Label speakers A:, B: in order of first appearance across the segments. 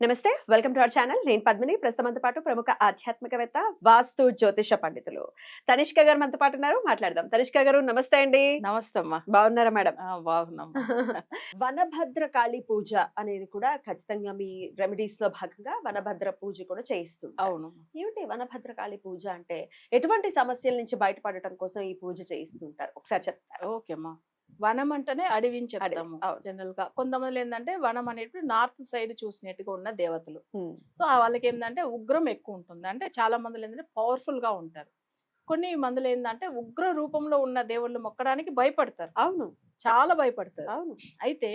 A: నమస్తే, welcome to our channel. నేను పద్మిని. ప్రస్తుతంతో పాటు ప్రముఖ ఆధ్యాత్మికవేత్త, వాస్తు జ్యోతిష పండితులు తనిష్క గారు మనతో పాటు ఉన్నారు. మాట్లాడదాం. తనిష్క గారు నమస్తే అండి.
B: నమస్తే అమ్మా.
A: బాగున్నారా మేడం?
B: బాగున్నాం.
A: వనభద్రకాళి పూజ అనేది కూడా ఖచ్చితంగా మీ రెమెడీస్ లో భాగంగా వనభద్ర పూజ కూడా చేయిస్తుంది.
B: అవును.
A: ఏమిటి వనభద్రకాళి పూజ అంటే? ఎటువంటి సమస్యల నుంచి బయటపడటం కోసం ఈ పూజ చేయిస్తుంటారు? ఒకసారి చెప్తారా?
B: ఓకే అమ్మా. వనం అంటేనే అడవిని చెప్తాము
A: అవును.
B: జనరల్ గా. కొంతమంది ఏంటంటే వనం అనేటివి నార్త్ సైడ్ చూసినట్టుగా ఉన్న దేవతలు.
A: హ్మ్.
B: సో వాళ్ళకి ఏంటంటే ఉగ్రం ఎక్కువ ఉంటుంది. అంటే చాలా మందిలో ఏంటంటే పవర్ఫుల్ గా ఉంటారు. కొన్ని మందిలో ఏంటంటే ఉగ్ర రూపంలో ఉన్న దేవుళ్ళు మొక్కడానికి భయపడతారు.
A: అవును.
B: చాలా భయపడతారు.
A: అవును.
B: అయితే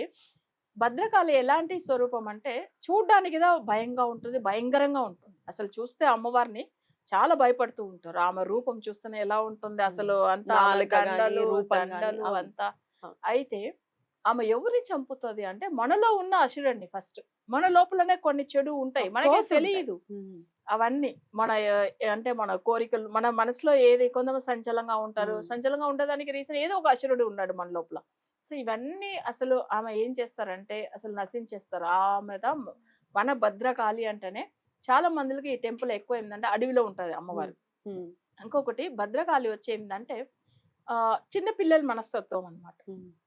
B: భద్రకాళి ఎలాంటి స్వరూపం అంటే చూడ్డానికి ఏదో భయంగా ఉంటుంది, భయంకరంగా ఉంటుంది. అసలు చూస్తే అమ్మవారిని చాలా భయపడుతూ ఉంటారు. ఆమె రూపం చూస్తేనే ఎలా ఉంటుంది అసలు, అంత
A: నాలుక గాని,
B: దండలు
A: రూపం గాని.
B: దండలు
A: అవును.
B: అంతా.
A: అవును.
B: అయితే ఆమె ఎవరిని చంపుతుంది అంటే మనలో ఉన్న అసురుడిని ఫస్ట్. మన లోపలనే కొన్ని చెడు ఉంటాయి,
A: Of
B: మనకే
A: course
B: తెలియదు.
A: ఉంటాయి.
B: అవన్నీ మన అంటే మన కోరికలు, మన మనసులో ఏది కొంతమంది సంచలంగా ఉంటారు. సంచలంగా ఉండడానికి రీజన్ ఏదో ఒక అసురుడు ఉన్నాడు మన లోపల. సో ఇవన్నీ అసలు ఆమె ఏం చేస్తారంటే అసలు నశించేస్తారు. ఆమె వన భద్రకాళి అంటేనే చాలా మందికి ఈ టెంపుల్ ఎక్కువ ఏంటంటే అడవిలో ఉంటది అమ్మవారు. ఇంకొకటి భద్రకాళి వచ్చి ఏంటంటే చిన్న పిల్లల మనస్తత్వం అన్నమాట.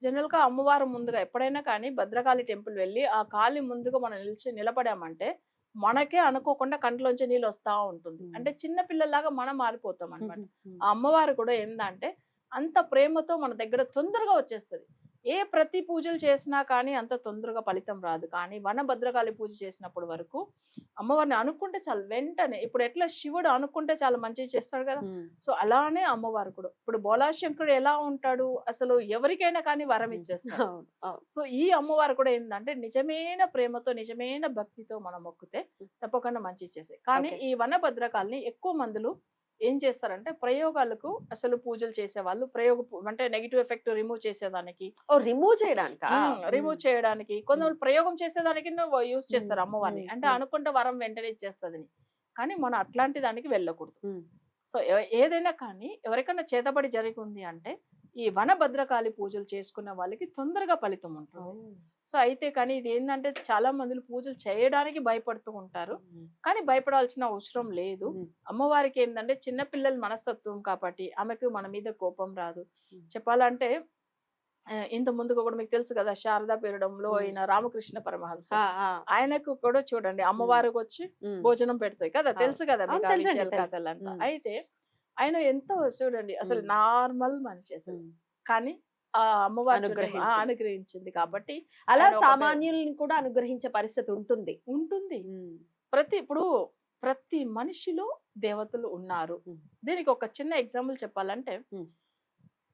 B: జనరల్ గా అమ్మవారు ముందుగా ఎప్పుడైనా కానీ భద్రకాళి టెంపుల్ వెళ్ళి ఆ కాళి ముందుగా మనం నిలబడామంటే మనకే అనుకోకుండా కంట్లోంచి నీళ్ళు వస్తా ఉంటుంది. అంటే చిన్న పిల్లల్లాగా మనం మారిపోతాం అన్నమాట. ఆ అమ్మవారు కూడా ఏందంటే అంత ప్రేమతో మన దగ్గర తొందరగా వచ్చేస్తది. ప్రతి పూజలు చేసినా కానీ అంత తొందరగా ఫలితం రాదు. కానీ వనభద్రకాళి పూజ చేసినప్పుడు వరకు అమ్మవారిని అనుకుంటే చాలు వెంటనే, ఇప్పుడు ఎట్లా శివుడు అనుకుంటే చాలా మంచిగా చేస్తాడు కదా, సో అలానే అమ్మవారు కూడా. ఇప్పుడు బోలాశంకరుడు ఎలా ఉంటాడు, అసలు ఎవరికైనా కానీ వరం ఇచ్చేస్తాడు. సో ఈ అమ్మవారు కూడా ఏంటంటే నిజమైన ప్రేమతో, నిజమైన భక్తితో మనం మొక్కితే తప్పకుండా మంచి చేసే. కానీ ఈ వనభద్రకాళిని ఎక్కువ మందులు ఏం చేస్తారంటే ప్రయోగాలకు అసలు పూజలు చేసేవాళ్ళు, అంటే నెగిటివ్ ఎఫెక్ట్ రిమూవ్ చేసేదానికి,
A: రిమూవ్ చేయడానికా?
B: రిమూవ్ చేయడానికి కొంతమంది ప్రయోగం చేసేదానికి యూజ్ చేస్తారు అమ్మవారిని. అంటే అనుకుంటే వరం వెంటనే ఇచ్చేస్తదని. కానీ మనం అట్లాంటి దానికి వెళ్ళకూడదు. సో ఏదైనా కానీ ఎవరికైనా చేతబడి జరిగింది అంటే ఈ వనభద్రకాళి పూజలు చేసుకున్న వాళ్ళకి తొందరగా ఫలితం ఉంటుంది. సో అయితే కానీ ఇది ఏంటంటే చాలా మంది పూజలు చేయడానికి భయపడుతూ ఉంటారు. కానీ భయపడాల్సిన అవసరం లేదు. అమ్మవారికి ఏంటంటే చిన్నపిల్లల మనస్తత్వం కాబట్టి ఆమెకు మన మీద కోపం రాదు. చెప్పాలంటే ఇంత ముందుగా కూడా మీకు తెలుసు కదా, శారదా పీరియడంలో అయిన రామకృష్ణ పరమహంస, ఆయనకు కూడా చూడండి అమ్మవారికి వచ్చి భోజనం పెడతాయి కదా, తెలుసు కదా మీకు ఆ విషయాల కథలంతా. అయితే ఆయన ఎంతో చూడండి అసలు నార్మల్ మనిషి అసలు, కానీ ఆ అమ్మవారు అనుగ్రహించింది కాబట్టి
A: అలా సామాన్యుల్ని కూడా అనుగ్రహించే పరిస్థితి ఉంటుంది.
B: ఇప్పుడు ప్రతి మనిషిలో దేవతలు ఉన్నారు. దీనికి ఒక చిన్న ఎగ్జాంపుల్ చెప్పాలంటే,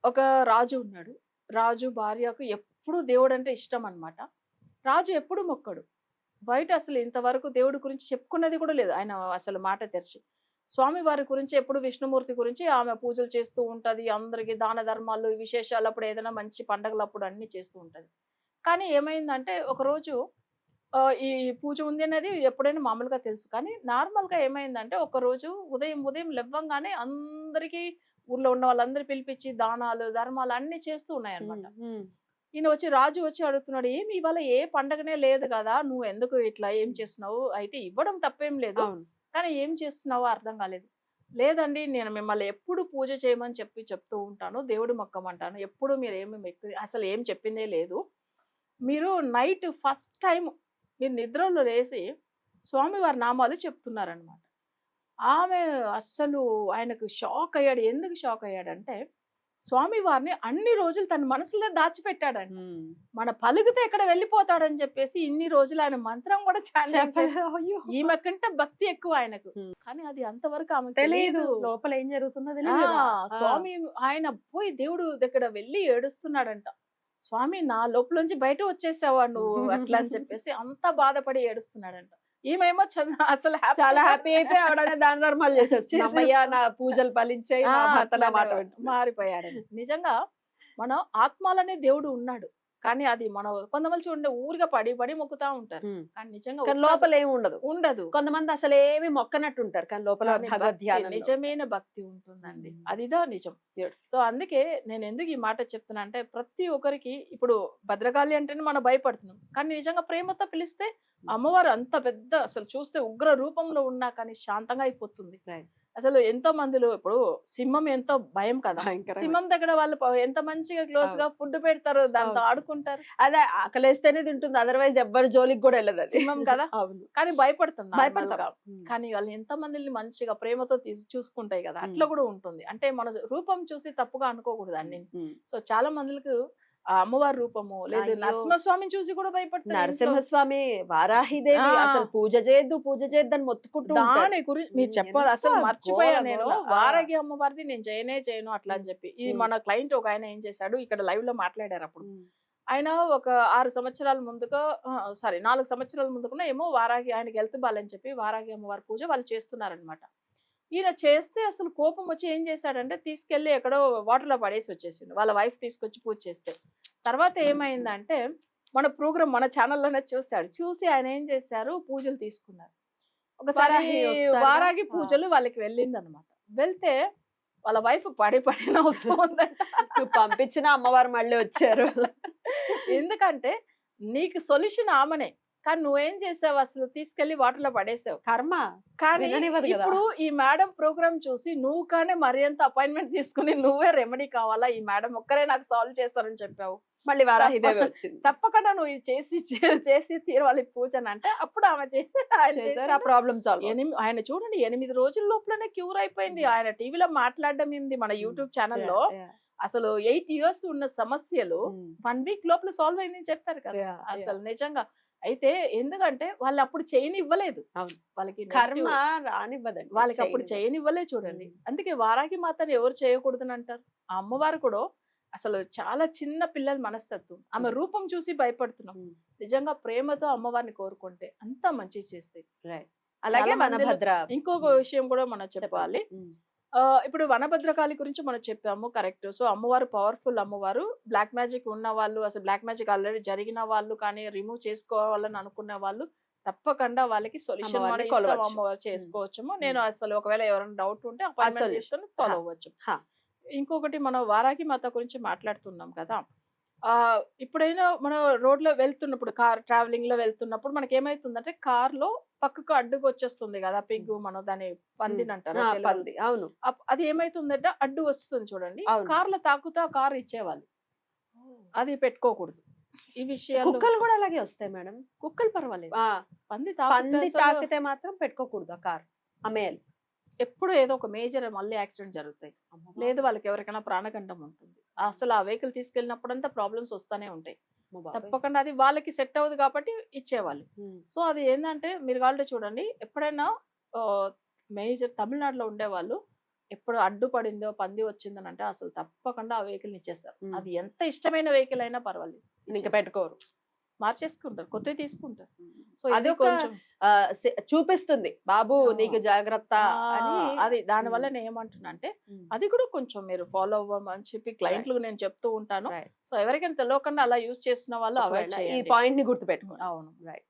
B: ఒక రాజు ఉన్నాడు. రాజు భార్యకు ఎప్పుడు దేవుడు అంటే ఇష్టం అన్నమాట. రాజు ఎప్పుడు మొక్కడు, బయట అసలు ఇంతవరకు దేవుడి గురించి చెప్పుకున్నది కూడా లేదు ఆయన అసలు మాట తెరిచి. స్వామి వారి గురించి ఎప్పుడు, విష్ణుమూర్తి గురించి ఆమె పూజలు చేస్తూ ఉంటది. అందరికి దాన ధర్మాలు, విశేషాలు అప్పుడు ఏదైనా మంచి పండగలప్పుడు అన్ని చేస్తూ ఉంటది. కానీ ఏమైందంటే ఒకరోజు ఈ పూజ ఉంది అనేది ఎప్పుడైనా మామూలుగా తెలుసు. కానీ నార్మల్ గా ఏమైందంటే ఒకరోజు ఉదయం లెవ్వంగానే అందరికీ, ఊర్లో ఉన్న వాళ్ళందరూ పిలిపించి దానాలు ధర్మాలు అన్ని చేస్తూ ఉన్నాయన్నమాట. రాజు వచ్చి అడుగుతున్నాడు, ఏమి ఇవాళ ఏ పండగనే లేదు కదా, నువ్వు ఎందుకు ఇట్లా ఏం చేస్తున్నావు? అయితే ఇవ్వడం తప్పేం లేదు, కానీ ఏం చేస్తున్నావో అర్థం కాలేదు. లేదండి, నేను మిమ్మల్ని ఎప్పుడు పూజ చేయమని చెప్తూ ఉంటాను, దేవుడు మొక్కమంటాను, ఎప్పుడు మీరు అసలు ఏం చెప్పిందే లేదు. మీరు నైట్ ఫస్ట్ టైం మీరు నిద్రలో లేసి స్వామివారి నామాలు చెప్తున్నారనమాట. ఆమె అస్సలు ఆయనకు షాక్ అయ్యాడు. ఎందుకు షాక్ అయ్యాడంటే స్వామివారిని అన్ని రోజులు తన మనసులో దాచిపెట్టాడంట. మన పలుకుతే ఎక్కడ వెళ్ళిపోతాడని చెప్పేసి ఇన్ని రోజులు ఆయన మంత్రం కూడా ఈమెకంటే భక్తి ఎక్కువ ఆయనకు. కానీ అది అంతవరకు ఆమె తెలియదు,
A: లోపల ఏం జరుగుతుందో.
B: స్వామి ఆయన పోయి దేవుడు దగ్గర వెళ్ళి ఏడుస్తున్నాడంట. స్వామి, నా లోపల బయట వచ్చేసావా నువ్వు అట్లా అని చెప్పేసి అంత బాధపడి ఏడుస్తున్నాడంట. ఈమెమో అసలు
A: చాలా హ్యాపీ అయిపోయి ఆవిడ దాన ధర్మాలు చేసేస్తుంది. నా పూజలు ఫలించాయి, మారిపోయాడు.
B: నిజంగా మన ఆత్మలనే దేవుడు ఉన్నాడు. కానీ అది మనం కొంతమంది చూడండి ఊరిగా పడి పడి మొక్కుతా ఉంటారు.
A: ఉమ్.
B: కానీ నిజంగా
A: కానీ
B: ఒక్క
A: లోపల ఏమి ఉండదు.
B: ఉండదు.
A: కొంతమంది అసలు ఏమి మొక్కనట్టు ఉంటారు కానీ లోపల
B: కానీ
A: భగవద్
B: భక్తి,
A: ధ్యానంలో.
B: నిజమైన భక్తి ఉంటుందండి.
A: ఉమ్.
B: అదిదా నిజం.
A: Beautiful.
B: సో అందుకే నేను ఎందుకు ఈ మాట చెప్తున్నా అంటే ప్రతి ఒక్కరికి ఇప్పుడు భద్రకాళి అంటేనే మనం భయపడుతున్నాం. కానీ నిజంగా ప్రేమతో పిలిస్తే అమ్మవారు అంత పెద్ద అసలు చూస్తే ఉగ్ర రూపంలో ఉన్నా కానీ శాంతంగా అయిపోతుంది.
A: Right.
B: అసలు ఎంతో మందిలో ఇప్పుడు సింహం ఎంతో భయం కదా.
A: భయంకరమైన.
B: సింహం దగ్గర వాళ్ళు ఎంత మంచిగా క్లోజ్ గా ఫుడ్ పెడతారు, దాంతో
A: అవును.
B: ఆడుకుంటారు.
A: అదే ఆకలేస్తేనే తింటుంది, అదర్వైజ్ ఎవ్వరు జోలికి కూడా వెళ్ళదు అది.
B: సింహం కదా.
A: అవును.
B: కానీ భయపడుతుంది
A: భయపడతాం.
B: నార్మల్గా. కానీ వాళ్ళు ఎంత మందిని మంచిగా ప్రేమతో చూసుకుంటాయి కదా, అట్లా కూడా ఉంటుంది. అంటే మన రూపం చూసి తప్పుగా అనుకోకూడదు అన్ని.
A: ఉమ్.
B: సో చాలా మందికి ఆ అమ్మవారి రూపము లేదు
A: అయ్యో.
B: నరసింహస్వామిని చూసి కూడా భయపడతారు ఇంట్లో.
A: నరసింహస్వామి, వారాహిదేవి
B: ఆ.
A: అసలు పూజ చేయొద్దని మొత్తుకుంటూ ఉంటారు.
B: దాని గురించి మీరు చెప్పాలి,
A: ఎంత
B: అసలు మర్చిపోయా
A: ఘోర
B: నేను.
A: ఘోర.
B: వారాగి అమ్మవారిది నేను చేయను అట్లా అని చెప్పి. ఇది
A: ఉమ్.
B: మన క్లయింట్ ఒక ఆయన ఏం చేశాడు, ఇక్కడ లైవ్ లో మాట్లాడారు అప్పుడు.
A: ఉమ్.
B: ఆయన ఒక 6 సంవత్సరాల ముందుగా 4 సంవత్సరాల ముందుకున్న ఏమో వారాగి ఆయనకి హెల్త్ బాగాలని చెప్పి వారాగి అమ్మవారి పూజ వాళ్ళు చేస్తున్నారనమాట. ఈయన చేస్తే అసలు కోపం వచ్చి ఏం చేశాడంటే తీసుకెళ్లి ఎక్కడో వాటర్ లో పడేసి వచ్చేసిండు. వాళ్ళ వైఫ్ తీసుకొచ్చి పూజ చేస్తే తర్వాత ఏమైందంటే మన ప్రోగ్రామ్ మన ఛానల్లోనే చూశాడు. చూసి ఆయన ఏం చేశారు, పూజలు తీసుకున్నారు. ఒకసారి
A: వారాహి వస్తారుగా?
B: వారాగి పూజలు వాళ్ళకి వెళ్ళింది అనమాట. వెళ్తే వాళ్ళ వైఫ్ పడి నవ్వుతూ ఉందంట.
A: నువ్వు పంపించిన అమ్మవారు మళ్ళీ వచ్చారు.
B: ఎందుకంటే నీకు సొల్యూషన్ ఆమెనే, కానీ నువ్వేం చేసావు, అసలు తీసుకెళ్లి వాటర్ లో పడేసావు.
A: కర్మ.
B: కానీ
A: విననివ్వదు కదా.
B: ఇప్పుడు ఈ మేడం ప్రోగ్రామ్ చూసి నువ్వు కానీ మరి ఎంత అపాయింట్మెంట్ తీసుకుని నువ్వే రెమెడీ కావాలా, ఈ మేడం ఒక్కరే నాకు సాల్వ్ చేస్తారని చెప్పావు,
A: మళ్ళీ వారాహిదేవి వచ్చింది.
B: తప్పకుండా నువ్వు ఇది చేసి తీరవాలి పూజని అంటే అప్పుడు ఆమె చేసి ఆయన
A: చేశారు,
B: చేశారు.
A: ఆ ప్రాబ్లం సాల్వ్.
B: ఆయన చూడండి 8 రోజుల లోపలనే క్యూర్ అయిపోయింది. ఆయన టీవీలో మాట్లాడడం ఏంది, మన యూట్యూబ్ ఛానల్లో అసలు 8 years ఉన్న సమస్యలు 1 week లోపల సాల్వ్ అయిందని చెప్పారు కదా. అసలు నిజంగా అయితే ఎందుకంటే వాళ్ళు అప్పుడు చేయనివ్వలేదు.
A: అవును.
B: వాళ్ళకి
A: కర్మ
B: negative-
A: రానివ్వదండి.
B: వాళ్ళకి అప్పుడు చేయనివ్వలే. చూడండి అందుకే వారాగి మాతని ఎవరు చేయకూడదని అంటారు. ఆ అమ్మవారు కూడా అసలు చాలా చిన్న పిల్లల మనస్తత్వం, ఆమె రూపం చూసి భయపడుతున్నాం. నిజంగా ప్రేమతో అమ్మవారిని కోరుకుంటే అంత మంచి చేస్తాయి.
A: అలాగే
B: చాలా మందిలో-
A: వనభద్ర.
B: ఇంకొక విషయం కూడా మనం చెప్పాలి. ఇప్పుడు వనభద్రకాళి గురించి మనం చెప్పాము, కరెక్ట్. సో అమ్మవారు పవర్ఫుల్ అమ్మవారు. బ్లాక్ మ్యాజిక్ ఉన్న వాళ్ళు, అసలు బ్లాక్ మ్యాజిక్ ఆల్రెడీ జరిగిన వాళ్ళు కానీ రిమూవ్ చేసుకోవాలని అనుకునే వాళ్ళు తప్పకుండా వాళ్ళకి సొల్యూషన్
A: అమ్మవారిని కొలవచ్చు.
B: అమ్మవారు చేసుకోవచ్చుము. నేను అసలు ఒకవేళ ఎవరైనా డౌట్ ఉంటే అపాయింట్మెంట్
A: solution.
B: తీసుకొని ఫాలో అవ్వచ్చు.
A: హా.
B: ఇంకొకటి మనం వారాగి మాత గురించి మాట్లాడుతున్నాం కదా. ఇప్పుడైనా మనం రోడ్ లో వెళ్తున్నప్పుడు, కార్ ట్రావెలింగ్ లో వెళ్తున్నప్పుడు మనకి ఏమైతుందంటే కార్ లో పక్కకు అడ్డుకు వచ్చేస్తుంది కదా పిగ్గు, మనం దాని పందిని అంటారు తెలుగులో.
A: పంది. అవును.
B: అది ఏమైతుందంటే అడ్డు వస్తుంది చూడండి,
A: అవును.
B: కార్లో తాకుతా కార్ ఇచ్చేవాళ్ళు. అది పెట్టుకోకూడదు. ఈ విషయాలు
A: కుక్కలు కూడా అలాగే వస్తాయి మేడం.
B: కుక్కలు పర్వాలేదు, పంది
A: పంది
B: తాకితే
A: తాకితే మాత్రం పెట్టుకోకూడదు ఆ కార్ అమ్మేయాలి.
B: ఎప్పుడు ఏదో ఒక మేజర్ మళ్ళీ యాక్సిడెంట్ జరుగుతాయి. లేదు వాళ్ళకి ఎవరికైనా ప్రాణగండం ఉంటుంది. అసలు ఆ వెహికల్ తీసుకెళ్ళినప్పుడంతా ప్రాబ్లమ్స్ వస్తానే ఉంటాయి. తప్పకుండా అది వాళ్ళకి సెట్ అవ్వదు కాబట్టి ఇచ్చేవాళ్ళు. సో అది ఏంటంటే మీరు కావాలంటే చూడండి, ఎప్పుడైనా మేజర్ తమిళనాడులో ఉండేవాళ్ళు ఎప్పుడు అడ్డు పడిందో పంది వచ్చిందని అంటే అసలు తప్పకుండా ఆ వెహికల్ ఇచ్చేస్తారు. అది ఎంత ఇష్టమైన వెహికల్ అయినా పర్వాలేదు,
A: ఇంకా పెట్టుకోరు,
B: మార్చేసుకుంటారు, కొత్తవి తీసుకుంటారు. సో
A: అది
B: అది
A: ఒక
B: కొంచెం
A: చూపిస్తుంది బాబు నీకు జాగ్రత్త అని.
B: అది దాని వల్ల నేను ఏమంటున్నా అంటే అది కూడా కొంచెం మీరు ఫాలో అవ్వమని చెప్పి క్లయింట్లు నేను చెప్తూ ఉంటాను.
A: Right.
B: సో ఎవరికైనా తెలియకుండా అలా యూజ్ చేస్తున్న వాళ్ళు అవాయిడ్
A: ఈ
B: చేయండి.
A: పాయింట్ ని గుర్తుపెట్టుకో.
B: అవును.
A: రైట్.